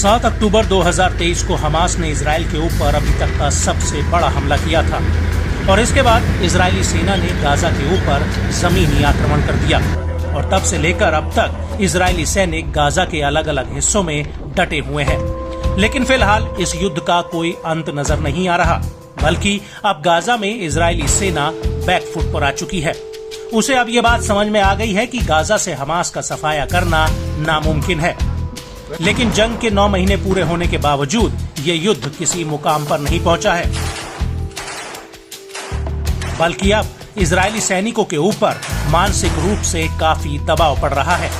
7 अक्टूबर 2023 को हमास ने इजराइल के ऊपर अभी तक का सबसे बड़ा हमला किया था और इसके बाद इजरायली सेना ने गाजा के ऊपर जमीनी आक्रमण कर दिया और तब से लेकर अब तक इजरायली सैनिक गाजा के अलग अलग हिस्सों में डटे हुए हैं। लेकिन फिलहाल इस युद्ध का कोई अंत नजर नहीं आ रहा, बल्कि अब गाजा में इजरायली सेना बैकफुट पर आ चुकी है। उसे अब ये बात समझ में आ गई है कि गाजा से हमास का सफाया करना नामुमकिन है। लेकिन जंग के 9 महीने पूरे होने के बावजूद ये युद्ध किसी मुकाम पर नहीं पहुंचा है, बल्कि अब इजरायली सैनिकों के ऊपर मानसिक रूप से काफी दबाव पड़ रहा है,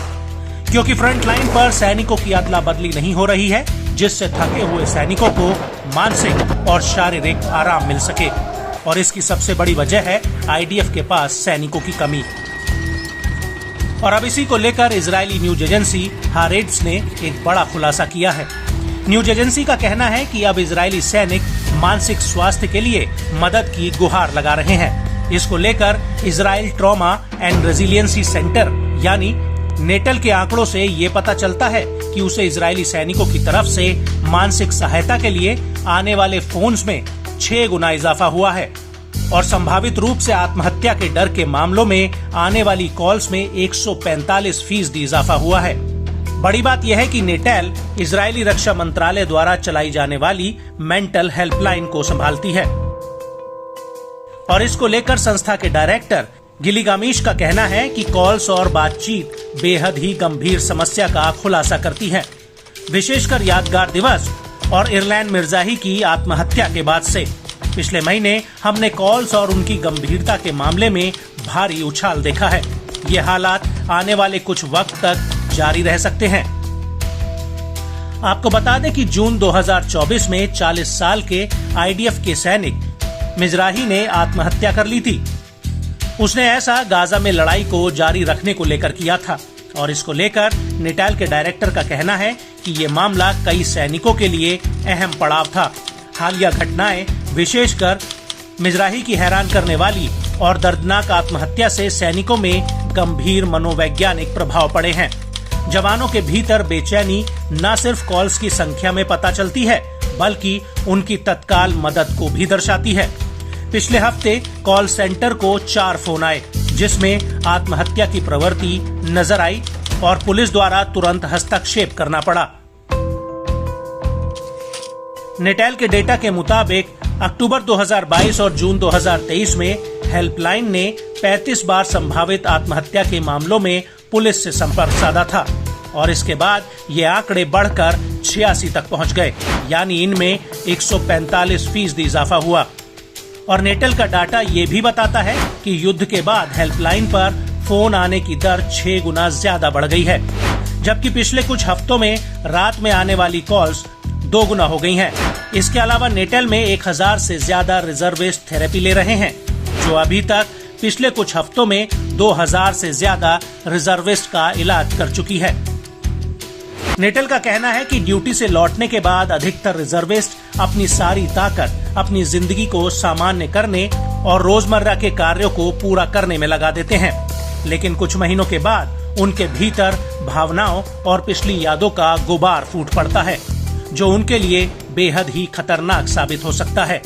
क्योंकि फ्रंट लाइन पर सैनिकों की अदला बदली नहीं हो रही है, जिससे थके हुए सैनिकों को मानसिक और शारीरिक आराम मिल सके। और इसकी सबसे बड़ी वजह है आईडीएफ के पास सैनिकों की कमी। और अब इसी को लेकर इजरायली न्यूज एजेंसी हारेट्स ने एक बड़ा खुलासा किया है। न्यूज एजेंसी का कहना है कि अब इजरायली सैनिक मानसिक स्वास्थ्य के लिए मदद की गुहार लगा रहे हैं। इसको लेकर Israel trauma and resiliency centre यानी नेटल के आंकड़ों से ये पता चलता है कि उसे इजरायली सैनिकों की तरफ से मानसिक सहायता के लिए आने वाले फोन्स में 6 गुना इजाफा हुआ है और संभावित रूप से आत्महत्या के डर के मामलों में आने वाली कॉल्स में 145% इजाफा हुआ है। बड़ी बात यह है कि नेटल इजरायली रक्षा मंत्रालय द्वारा चलाई जाने वाली मेंटल हेल्पलाइन को संभालती है और इसको लेकर संस्था के डायरेक्टर गिली गामीश का कहना है कि कॉल्स और बातचीत बेहद ही गंभीर समस्या का खुलासा करती है, विशेषकर यादगार दिवस और इरलैन मिर्जाही की आत्महत्या के बाद से। पिछले महीने हमने कॉल्स और उनकी गंभीरता के मामले में भारी उछाल देखा है। ये हालात आने वाले कुछ वक्त तक जारी रह सकते हैं। आपको बता दें कि जून 2024 में 40 साल के आईडीएफ के सैनिक मिजराही ने आत्महत्या कर ली थी। उसने ऐसा गाजा में लड़ाई को जारी रखने को लेकर किया था और इसको लेकर नेटल के डायरेक्टर का कहना है कि ये मामला कई सैनिकों के लिए अहम पड़ाव था। हालिया घटनाएं विशेषकर मिजराही की हैरान करने वाली और दर्दनाक आत्महत्या से सैनिकों में गंभीर मनोवैज्ञानिक प्रभाव पड़े हैं। जवानों के भीतर बेचैनी न सिर्फ कॉल्स की संख्या में पता चलती है, बल्कि उनकी तत्काल मदद को भी दर्शाती है। पिछले हफ्ते कॉल सेंटर को 4 फोन आए, जिसमें आत्महत्या की प्रवृत्ति नजर आई और पुलिस द्वारा तुरंत हस्तक्षेप करना पड़ा। नेटल के डेटा के मुताबिक अक्टूबर 2022 और जून 2023 में हेल्पलाइन ने 35 बार संभावित आत्महत्या के मामलों में पुलिस से संपर्क साधा था और इसके बाद ये आंकड़े बढ़कर 86 तक पहुंच गए, यानी इनमें 145% इजाफा हुआ। और नेटल का डाटा ये भी बताता है कि युद्ध के बाद हेल्पलाइन पर फोन आने की दर 6 गुना ज्यादा बढ़ गई है, जबकि पिछले कुछ हफ्तों में रात में आने वाली कॉल्स 2 गुना हो गई हैं। इसके अलावा नेटल में 1000 से ज्यादा रिजर्विस्ट थेरेपी ले रहे हैं, जो अभी तक पिछले कुछ हफ्तों में 2000 से ज्यादा रिजर्विस्ट का इलाज कर चुकी है। नेटल का कहना है कि ड्यूटी से लौटने के बाद अधिकतर रिजर्विस्ट अपनी सारी ताकत अपनी जिंदगी को सामान्य करने और रोजमर्रा के कार्यों को पूरा करने में लगा देते हैं, लेकिन कुछ महीनों के बाद उनके भीतर भावनाओं और पिछली यादों का गुबार फूट पड़ता है, जो उनके लिए बेहद ही खतरनाक साबित हो सकता है।